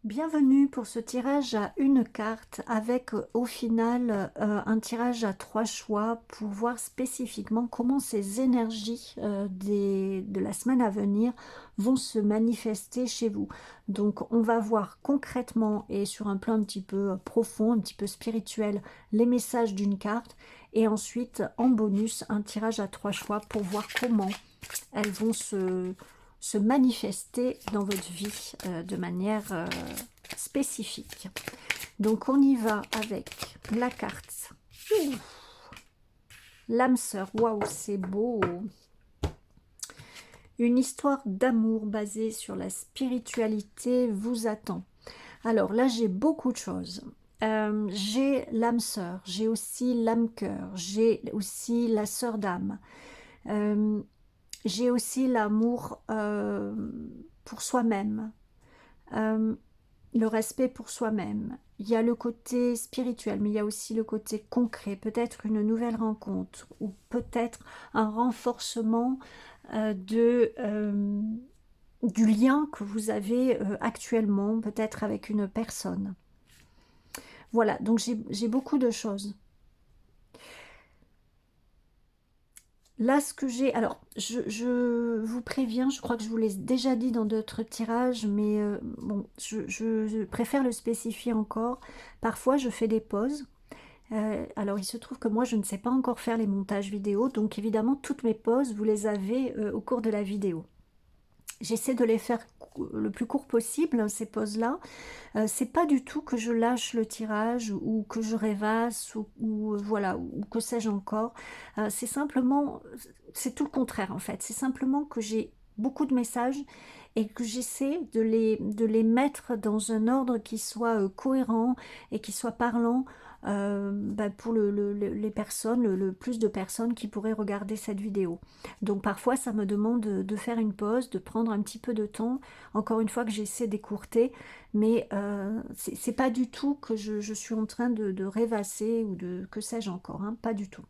Bienvenue pour ce tirage à une carte avec au final un tirage à 3 choix pour voir spécifiquement comment ces énergies de la semaine à venir vont se manifester chez vous. Donc on va voir concrètement et sur un plan un petit peu profond, un petit peu spirituel, les messages d'une carte et ensuite en bonus un tirage à 3 choix pour voir comment elles vont se manifester dans votre vie de manière spécifique. Donc on y va avec la carte. L'âme sœur, waouh, c'est beau. Une histoire d'amour basée sur la spiritualité vous attend. Alors là, j'ai beaucoup de choses. J'ai l'âme sœur, j'ai aussi l'âme cœur, j'ai aussi la sœur d'âme. J'ai aussi l'amour pour soi-même, le respect pour soi-même. Il y a le côté spirituel, mais il y a aussi le côté concret, peut-être une nouvelle rencontre ou peut-être un renforcement du lien que vous avez actuellement, peut-être avec une personne. Voilà, donc j'ai beaucoup de choses. Là, ce que j'ai... Alors, je vous préviens, je crois que je vous l'ai déjà dit dans d'autres tirages, mais bon, je préfère le spécifier encore. Parfois, je fais des pauses. Alors, il se trouve que moi, je ne sais pas encore faire les montages vidéo, donc évidemment, toutes mes pauses, vous les avez au cours de la vidéo. J'essaie de les faire le plus court possible, hein, ces pauses-là. C'est pas du tout que je lâche le tirage ou que je rêvasse ou voilà, ou que sais-je encore. C'est simplement, c'est tout le contraire en fait. C'est simplement que j'ai beaucoup de messages et que j'essaie de les mettre dans un ordre qui soit cohérent et qui soit parlant pour les personnes, le plus de personnes qui pourraient regarder cette vidéo. Donc parfois ça me demande de faire une pause, de prendre un petit peu de temps, encore une fois que j'essaie d'écourter, mais c'est pas du tout que je suis en train de rêvasser ou de que sais-je encore, hein, pas du tout.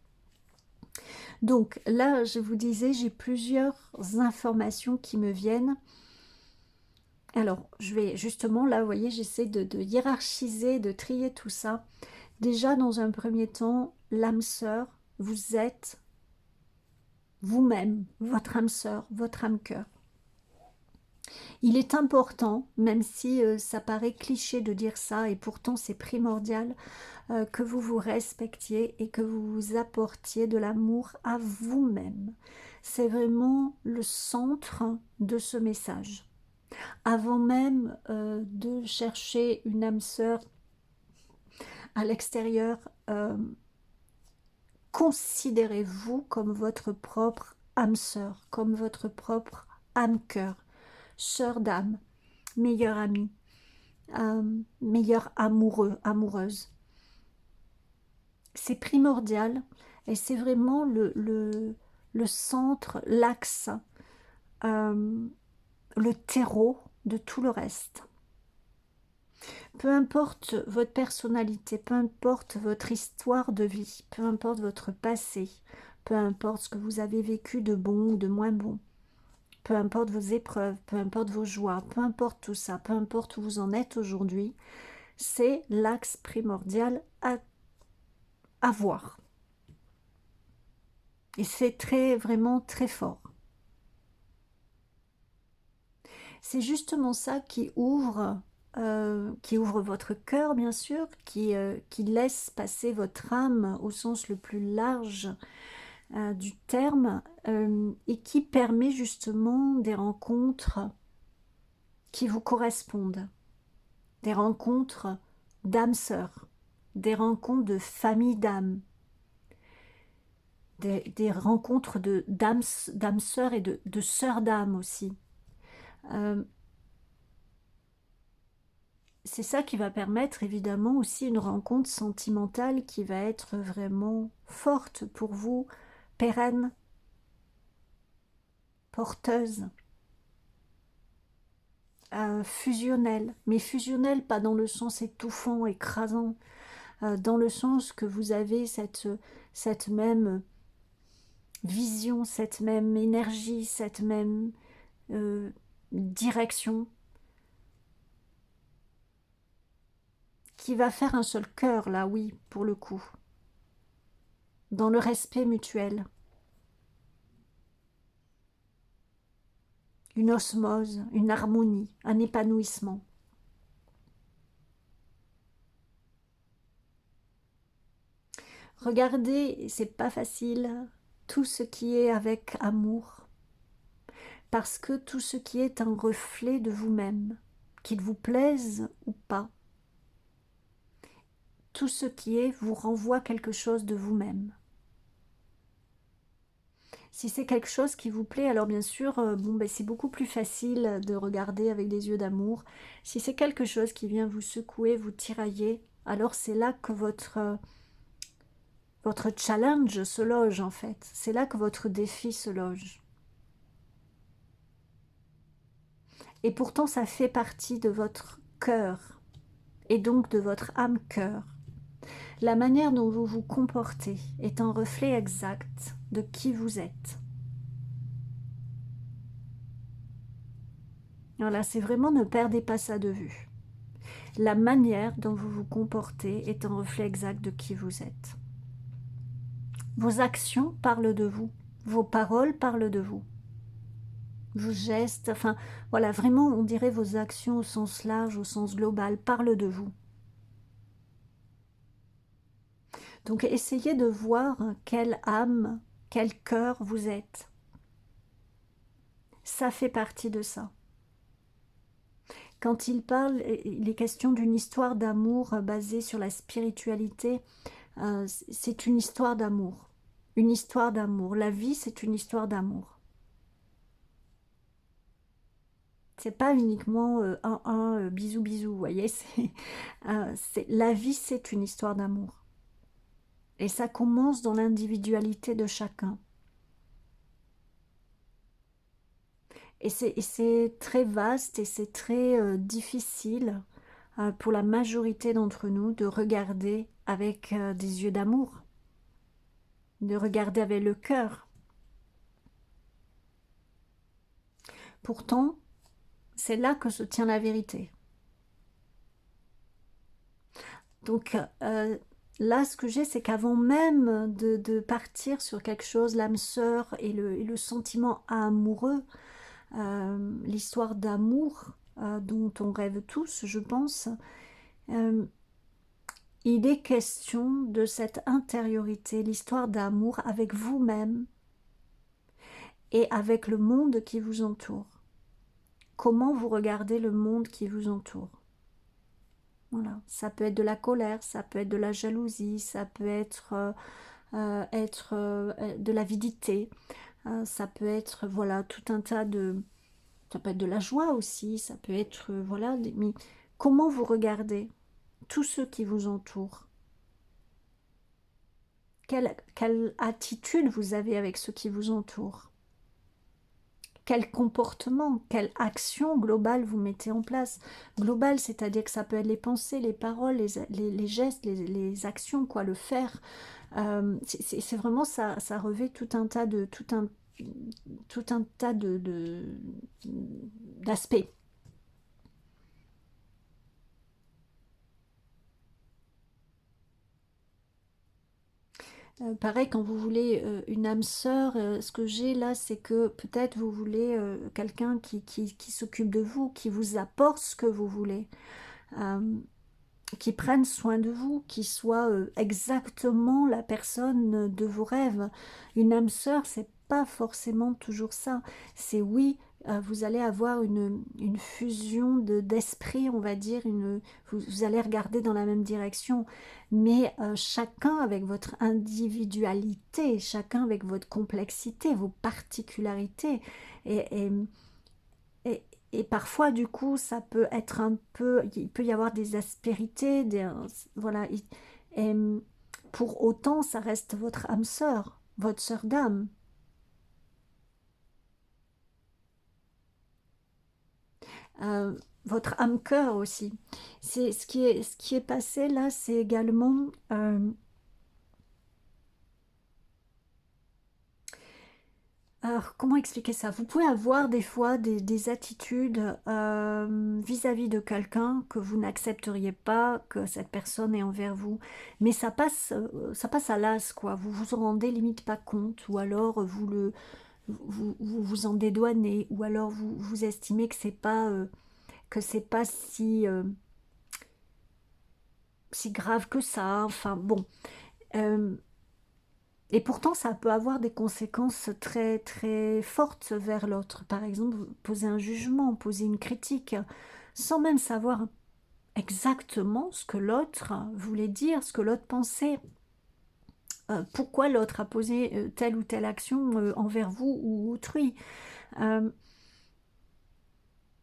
Donc là, je vous disais, j'ai plusieurs informations qui me viennent. Alors, je vais justement, là, vous voyez, j'essaie de hiérarchiser, de trier tout ça. Déjà, dans un premier temps, l'âme sœur, vous êtes vous-même, votre âme sœur, votre âme cœur. Il est important, même si ça paraît cliché de dire ça, et pourtant c'est primordial, que vous vous respectiez et que vous vous apportiez de l'amour à vous-même. C'est vraiment le centre de ce message. Avant même de chercher une âme sœur à l'extérieur, considérez-vous comme votre propre âme sœur, comme votre propre âme cœur, sœur d'âme, meilleure amie, meilleure amoureux, amoureuse. C'est primordial et c'est vraiment le centre, l'axe, euh, le terreau de tout le reste. Peu importe votre personnalité, peu importe votre histoire de vie, peu importe votre passé, peu importe ce que vous avez vécu de bon ou de moins bon, peu importe vos épreuves, peu importe vos joies, peu importe tout ça, peu importe où vous en êtes aujourd'hui, c'est l'axe primordial à voir. Et c'est vraiment très fort. C'est justement ça qui ouvre votre cœur, bien sûr, qui laisse passer votre âme au sens le plus large du terme, et qui permet justement des rencontres qui vous correspondent, des rencontres d'âmes sœurs, des rencontres de famille d'âmes, des rencontres d'âmes sœurs et de sœurs d'âmes aussi. Euh, c'est ça qui va permettre évidemment aussi une rencontre sentimentale qui va être vraiment forte pour vous, pérenne, porteuse, fusionnelle. Mais fusionnelle pas dans le sens étouffant, écrasant, dans le sens que vous avez cette même vision, cette même énergie, cette même direction. qui va faire un seul cœur, là, oui, pour le coup, dans le respect mutuel. Une osmose, une harmonie, un épanouissement. Regardez, c'est pas facile, tout ce qui est avec amour, parce que tout ce qui est un reflet de vous-même, qu'il vous plaise ou pas, tout ce qui est vous renvoie quelque chose de vous-même. Si c'est quelque chose qui vous plaît, alors bien sûr, bon, ben, c'est beaucoup plus facile de regarder avec des yeux d'amour. Si c'est quelque chose qui vient vous secouer, vous tirailler, alors c'est là que votre challenge se loge en fait. C'est là que votre défi se loge. Et pourtant, ça fait partie de votre cœur et donc de votre âme-cœur. La manière dont vous vous comportez est un reflet exact de qui vous êtes. Voilà, c'est vraiment ne perdez pas ça de vue. La manière dont vous vous comportez est un reflet exact de qui vous êtes. Vos actions parlent de vous. Vos paroles parlent de vous. Vos gestes, enfin, voilà, vraiment, on dirait vos actions au sens large, au sens global, parlent de vous. Donc, essayez de voir quelle âme, quel cœur vous êtes. Ça fait partie de ça. Quand il parle, il est question d'une histoire d'amour basée sur la spiritualité. C'est une histoire d'amour. Une histoire d'amour. La vie, c'est une histoire d'amour. C'est pas uniquement bisous bisous, vous voyez. La vie, c'est une histoire d'amour. Et ça commence dans l'individualité de chacun. Et c'est très vaste et c'est très difficile pour la majorité d'entre nous de regarder avec des yeux d'amour, de regarder avec le cœur. Pourtant, c'est là que se tient la vérité. Donc là, ce que j'ai, c'est qu'avant même de partir sur quelque chose, l'âme sœur et le sentiment amoureux, l'histoire d'amour dont on rêve tous, je pense, il est question de cette intériorité, l'histoire d'amour avec vous-même et avec le monde qui vous entoure. Comment vous regardez le monde qui vous entoure? Voilà, ça peut être de la colère, ça peut être de la jalousie, ça peut être de l'avidité, ça peut être voilà tout un tas de, ça peut être de la joie aussi, ça peut être voilà, mais comment vous regardez tous ceux qui vous entourent? Quelle attitude vous avez avec ceux qui vous entourent? Quel comportement, quelle action globale vous mettez en place? Global, c'est-à-dire que ça peut être les pensées, les paroles, les gestes, les actions, quoi, le faire. C'est vraiment ça revêt tout un tas d'aspects. Pareil, quand vous voulez une âme sœur, ce que j'ai là, c'est que peut-être vous voulez quelqu'un qui s'occupe de vous, qui vous apporte ce que vous voulez, euh, qui prenne soin de vous, qui soit exactement la personne de vos rêves. Une âme sœur, c'est pas forcément toujours ça. C'est oui, vous allez avoir une fusion d'esprit, on va dire, vous allez regarder dans la même direction, mais chacun avec votre individualité, chacun avec votre complexité, vos particularités. Et, et, et parfois, du coup, ça peut être un peu, il peut y avoir des aspérités, voilà. Et pour autant, ça reste votre âme sœur, votre sœur d'âme. Euh, Votre âme cœur aussi. C'est ce qui est passé là, c'est également Alors, comment expliquer ça? Vous pouvez avoir des fois des attitudes vis-à-vis de quelqu'un que vous n'accepteriez pas que cette personne ait envers vous, mais ça passe à l'as, quoi. Vous vous en rendez limite pas compte, ou alors vous en dédouanez, ou alors vous estimez que c'est pas si grave que ça. Enfin bon. Euh, Et pourtant, ça peut avoir des conséquences très très fortes vers l'autre. Par exemple, poser un jugement, poser une critique, sans même savoir exactement ce que l'autre voulait dire, ce que l'autre pensait, pourquoi l'autre a posé telle ou telle action envers vous ou autrui. Euh,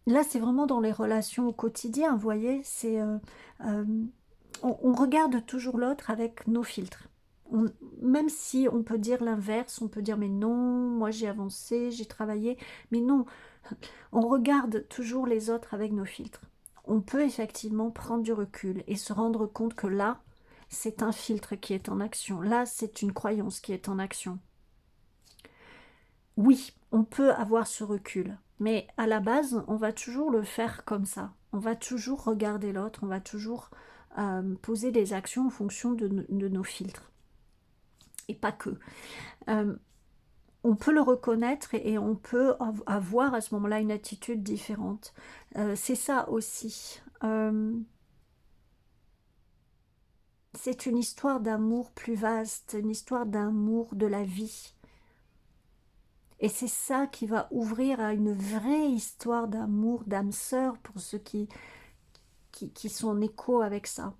Là, c'est vraiment dans les relations au quotidien, vous voyez, euh, on regarde toujours l'autre avec nos filtres. Même si on peut dire l'inverse, on peut dire mais non, moi j'ai avancé, j'ai travaillé, mais non, on regarde toujours les autres avec nos filtres. On peut effectivement prendre du recul et se rendre compte que là, c'est un filtre qui est en action. Là, c'est une croyance qui est en action. Oui, on peut avoir ce recul, mais à la base, on va toujours le faire comme ça. On va toujours regarder l'autre, on va toujours poser des actions en fonction de nos filtres, et pas que. Euh, on peut le reconnaître et on peut avoir à ce moment-là une attitude différente. C'est ça aussi. C'est une histoire d'amour plus vaste, une histoire d'amour de la vie. Et c'est ça qui va ouvrir à une vraie histoire d'amour, d'âme sœur pour ceux qui sont en écho avec ça.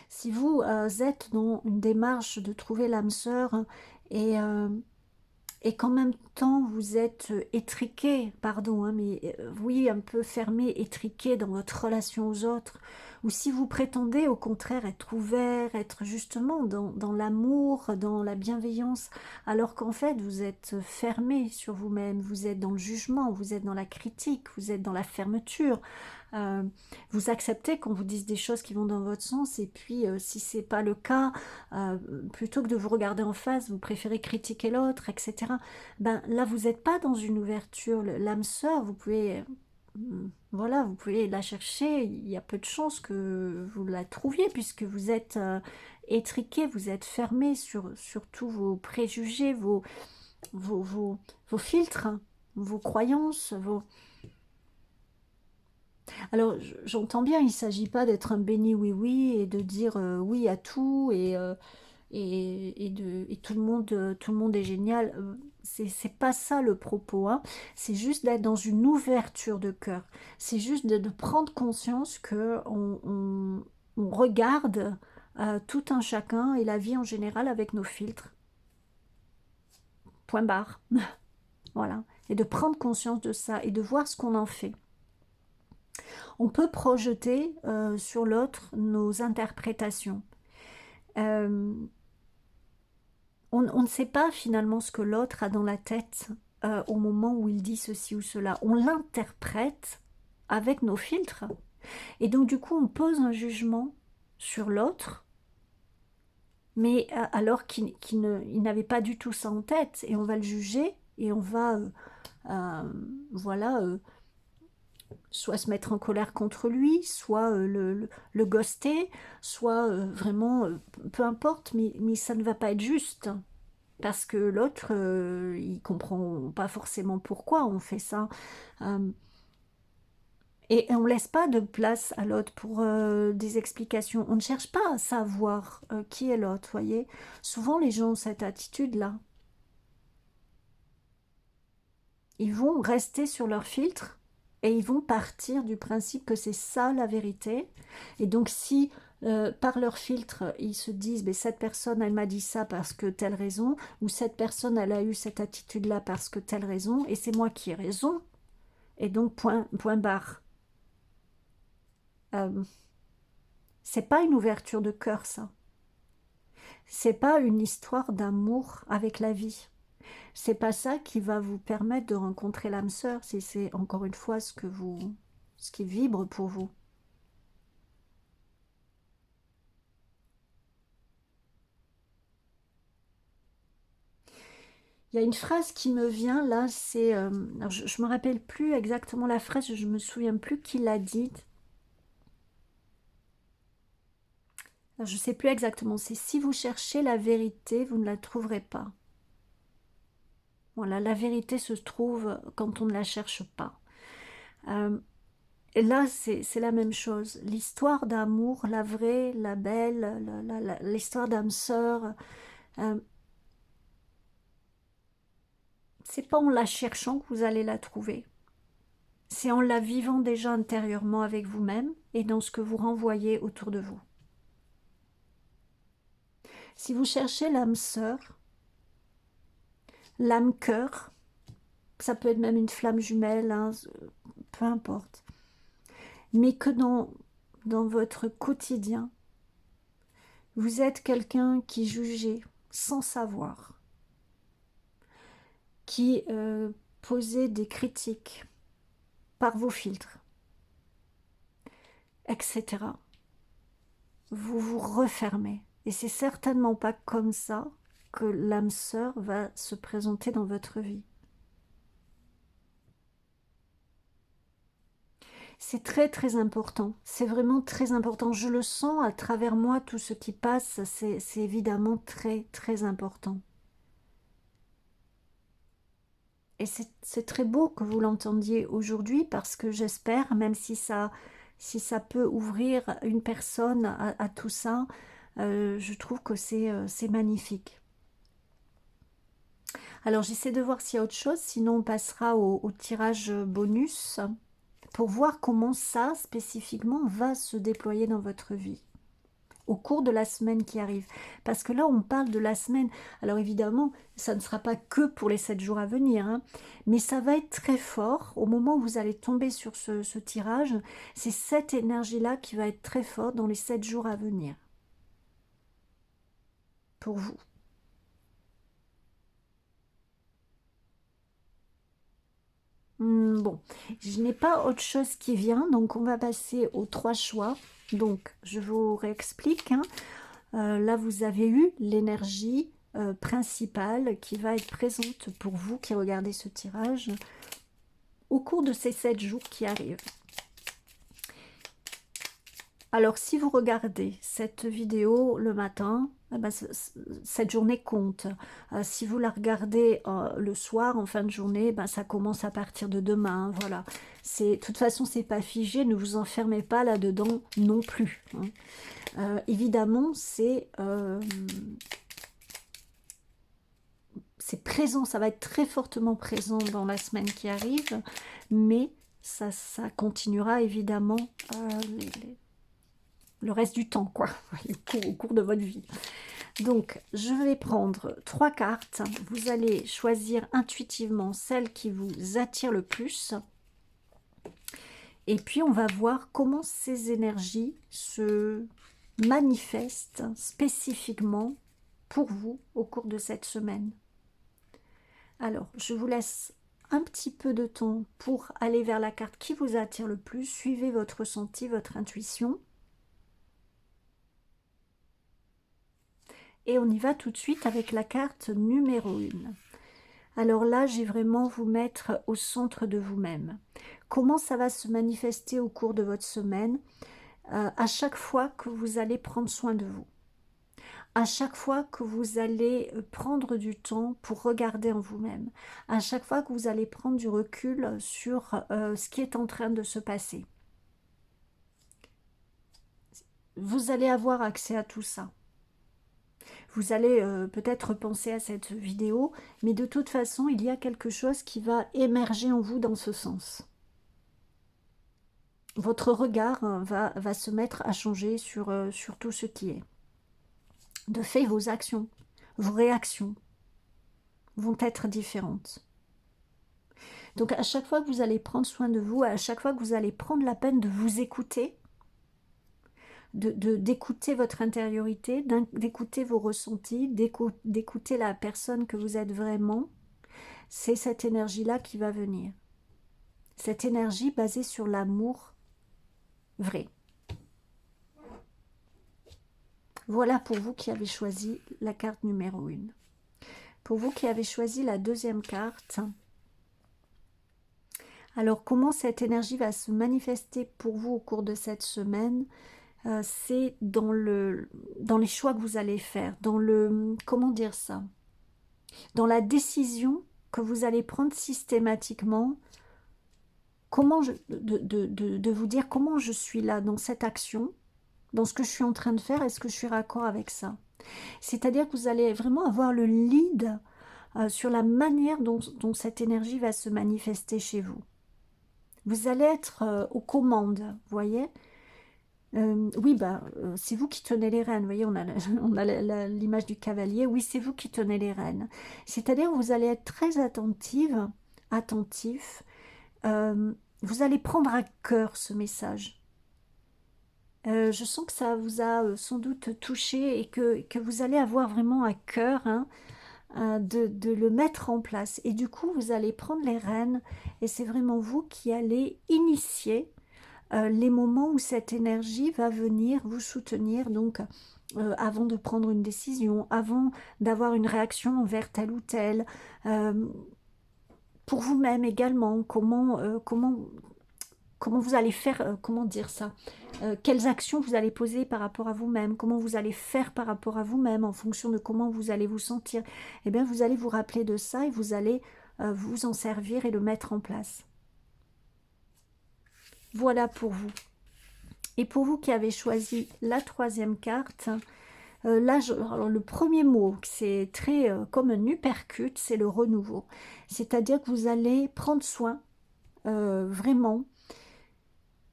Si vous êtes dans une démarche de trouver l'âme sœur et, euh, et qu'en même temps vous êtes étriqué, pardon, hein, mais oui, un peu fermé, étriqué dans votre relation aux autres, ou si vous prétendez au contraire être ouvert, être justement dans l'amour, dans la bienveillance, alors qu'en fait vous êtes fermé sur vous-même, vous êtes dans le jugement, vous êtes dans la critique, vous êtes dans la fermeture, euh, vous acceptez qu'on vous dise des choses qui vont dans votre sens, et puis si c'est pas le cas, euh, plutôt que de vous regarder en face, vous préférez critiquer l'autre, etc. Ben là, vous n'êtes pas dans une ouverture. L'âme sœur, vous pouvez, voilà, vous pouvez la chercher. Il y a peu de chances que vous la trouviez puisque vous êtes étriqué, vous êtes fermé sur tous vos préjugés, vos, vos, vos filtres, hein, vos croyances, vos... Alors, j'entends bien, il ne s'agit pas d'être un béni oui-oui et de dire oui à tout et tout le monde est génial. C'est pas ça le propos, hein. C'est juste d'être dans une ouverture de cœur. C'est juste de prendre conscience que on regarde tout un chacun et la vie en général avec nos filtres. Point barre. Voilà. Et de prendre conscience de ça et de voir ce qu'on en fait. On peut projeter sur l'autre nos interprétations. Euh, on ne sait pas finalement ce que l'autre a dans la tête au moment où il dit ceci ou cela. On l'interprète avec nos filtres. Et donc du coup, on pose un jugement sur l'autre, mais alors il n'avait pas du tout ça en tête. Et on va le juger et on va, euh, voilà, soit se mettre en colère contre lui, soit le ghoster, soit vraiment, peu importe, mais ça ne va pas être juste. Parce que l'autre, il comprend pas forcément pourquoi on fait ça. Euh, et on ne laisse pas de place à l'autre pour des explications. On ne cherche pas à savoir qui est l'autre, voyez. Souvent, les gens ont cette attitude-là. Ils vont rester sur leur filtre et ils vont partir du principe que c'est ça la vérité. Et donc, si par leur filtre, ils se disent, mais cette personne, elle m'a dit ça parce que telle raison, ou cette personne, elle a eu cette attitude-là parce que telle raison, et c'est moi qui ai raison, et donc point barre. Euh, c'est pas une ouverture de cœur, ça. C'est pas une histoire d'amour avec la vie. C'est pas ça qui va vous permettre de rencontrer l'âme sœur, si c'est encore une fois ce qui vibre pour vous. Il y a une phrase qui me vient là, c'est, alors je me rappelle plus exactement la phrase, je me souviens plus qui l'a dite. Alors, je sais plus exactement, c'est: «Si vous cherchez la vérité, vous ne la trouverez pas». Voilà, la vérité se trouve quand on ne la cherche pas. Et là, c'est la même chose. L'histoire d'amour, la vraie, la belle, l'histoire d'âme sœur, euh, c'est pas en la cherchant que vous allez la trouver. C'est en la vivant déjà intérieurement avec vous-même et dans ce que vous renvoyez autour de vous. Si vous cherchez l'âme sœur, l'âme cœur, ça peut être même une flamme jumelle, hein, peu importe, mais que dans votre quotidien, vous êtes quelqu'un qui jugeait sans savoir, qui posait des critiques par vos filtres, etc. Vous vous refermez. Et c'est certainement pas comme ça que l'âme sœur va se présenter dans votre vie. C'est très très important, c'est vraiment très important. Je le sens à travers moi, tout ce qui passe, c'est évidemment très très important. Et c'est très beau que vous l'entendiez aujourd'hui parce que j'espère, même si ça peut ouvrir une personne à tout ça, je trouve que c'est magnifique. Alors j'essaie de voir s'il y a autre chose, sinon on passera au tirage bonus pour voir comment ça spécifiquement va se déployer dans votre vie au cours de la semaine qui arrive. Parce que là, on parle de la semaine. Alors évidemment, ça ne sera pas que pour les 7 jours à venir, hein, mais ça va être très fort. Au moment où vous allez tomber sur ce tirage, c'est cette énergie-là qui va être très forte dans les 7 jours à venir. Pour vous. Bon, je n'ai pas autre chose qui vient, donc on va passer aux 3 choix. Donc, je vous réexplique, hein. Là, vous avez eu l'énergie principale qui va être présente pour vous qui regardez ce tirage au cours de ces 7 jours qui arrivent. Alors, si vous regardez cette vidéo le matin, eh ben, cette journée compte. Si vous la regardez le soir, en fin de journée, ben, ça commence à partir de demain. Voilà. De toute façon, c'est pas figé. Ne vous enfermez pas là-dedans non plus, hein. Évidemment, c'est présent, ça va être très fortement présent dans la semaine qui arrive, mais ça continuera évidemment le reste du temps, quoi, au cours de votre vie. Donc, je vais prendre 3 cartes. Vous allez choisir intuitivement celle qui vous attire le plus. Et puis, on va voir comment ces énergies se manifestent spécifiquement pour vous au cours de cette semaine. Alors, je vous laisse un petit peu de temps pour aller vers la carte qui vous attire le plus. Suivez votre ressenti, votre intuition. Et on y va tout de suite avec la carte numéro 1. Alors là, j'ai vraiment vous mettre au centre de vous-même. Comment ça va se manifester au cours de votre semaine? À chaque fois que vous allez prendre soin de vous. À chaque fois que vous allez prendre du temps pour regarder en vous-même. À chaque fois que vous allez prendre du recul sur ce qui est en train de se passer. Vous allez avoir accès à tout ça. Vous allez peut-être penser à cette vidéo, mais de toute façon, il y a quelque chose qui va émerger en vous dans ce sens. Votre regard va se mettre à changer sur tout ce qui est. De fait, vos actions, vos réactions vont être différentes. Donc à chaque fois que vous allez prendre soin de vous, à chaque fois que vous allez prendre la peine de vous écouter, d'écouter votre intériorité, d'écouter vos ressentis, d'écouter la personne que vous êtes vraiment, c'est cette énergie-là qui va venir. Cette énergie basée sur l'amour vrai. Voilà pour vous qui avez choisi la carte numéro 1. Pour vous qui avez choisi la deuxième carte, alors comment cette énergie va se manifester pour vous au cours de cette semaine? C'est dans les choix que vous allez faire, dans le, comment dire ça? Dans la décision que vous allez prendre systématiquement, comment de vous dire comment je suis là dans cette action, dans ce que je suis en train de faire, est-ce que je suis raccord avec ça? C'est-à-dire que vous allez vraiment avoir le lead sur la manière dont cette énergie va se manifester chez vous. Vous allez être aux commandes, vous voyez? Oui, c'est vous qui tenez les rênes. Vous voyez, on a l'image du cavalier. Oui, c'est vous qui tenez les rênes. C'est-à-dire que vous allez être très attentive, attentif. Vous allez prendre à cœur ce message. Je sens que ça vous a sans doute touché et que vous allez avoir vraiment à cœur, hein, de le mettre en place. Et du coup, vous allez prendre les rênes et c'est vraiment vous qui allez initier les moments où cette énergie va venir vous soutenir, donc avant de prendre une décision, avant d'avoir une réaction envers tel ou tel, pour vous-même également, comment vous allez faire, comment dire ça, quelles actions vous allez poser par rapport à vous-même, comment vous allez faire par rapport à vous-même, en fonction de comment vous allez vous sentir, eh bien vous allez vous rappeler de ça et vous allez vous en servir et le mettre en place. Voilà pour vous. Et pour vous qui avez choisi la troisième carte, là, alors le premier mot, c'est très comme un uppercut, c'est le renouveau. C'est-à-dire que vous allez prendre soin vraiment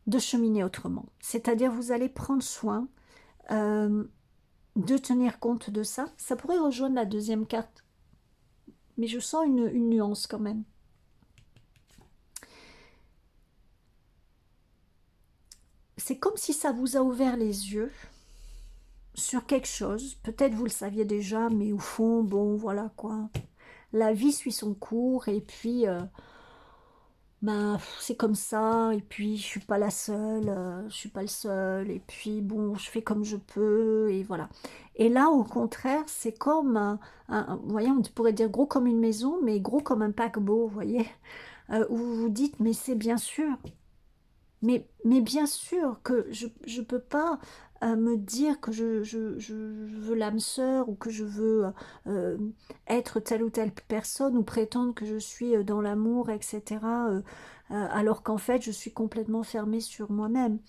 de cheminer autrement. C'est-à-dire vous allez prendre soin de tenir compte de ça. Ça pourrait rejoindre la deuxième carte, mais je sens une nuance quand même. C'est comme si ça vous a ouvert les yeux sur quelque chose. Peut-être vous le saviez déjà, mais au fond, bon, voilà quoi. La vie suit son cours et puis c'est comme ça, et puis je suis pas la seule, je suis pas le seul, et puis bon, je fais comme je peux, et voilà. Et là, au contraire, c'est comme vous voyez, on pourrait dire gros comme une maison, mais gros comme un paquebot, vous voyez, où vous vous dites, mais c'est bien sûr, mais bien sûr que je ne peux pas me dire que je veux l'âme sœur ou que je veux être telle ou telle personne ou prétendre que je suis dans l'amour, etc. Alors qu'en fait, je suis complètement fermée sur moi-même.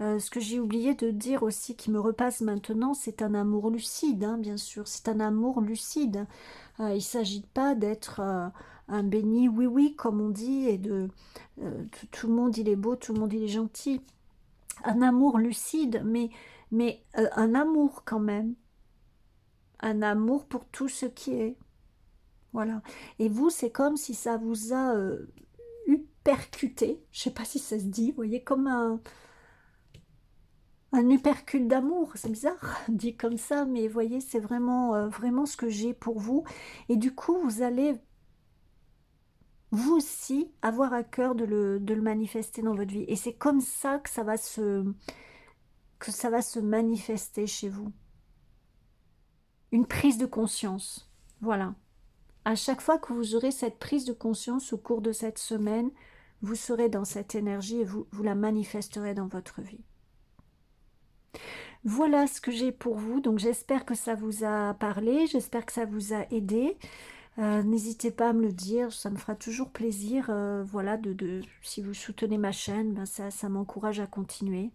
Ce que j'ai oublié de dire aussi, qui me repasse maintenant, c'est un amour lucide, hein, bien sûr. C'est un amour lucide. Il ne s'agit pas d'être un béni oui-oui, comme on dit, et tout le monde il est beau, tout le monde il est gentil. Un amour lucide, mais un amour quand même. Un amour pour tout ce qui est. Voilà. Et vous, c'est comme si ça vous a percuté. Je ne sais pas si ça se dit, vous voyez, comme un uppercut d'amour. C'est bizarre, dit comme ça, mais vous voyez, c'est vraiment, vraiment ce que j'ai pour vous. Et du coup, vous allez vous aussi avoir à cœur de le manifester dans votre vie. Et c'est comme ça que ça va se manifester chez vous. Une prise de conscience. Voilà. À chaque fois que vous aurez cette prise de conscience au cours de cette semaine, vous serez dans cette énergie et vous la manifesterez dans votre vie. Voilà ce que j'ai pour vous. Donc j'espère que ça vous a parlé, j'espère que ça vous a aidé. N'hésitez pas à me le dire, ça me fera toujours plaisir. Voilà, si vous soutenez ma chaîne, ben ça m'encourage à continuer.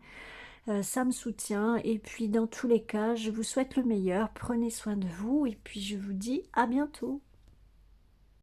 Ça me soutient. Et puis dans tous les cas, je vous souhaite le meilleur. Prenez soin de vous et puis je vous dis à bientôt.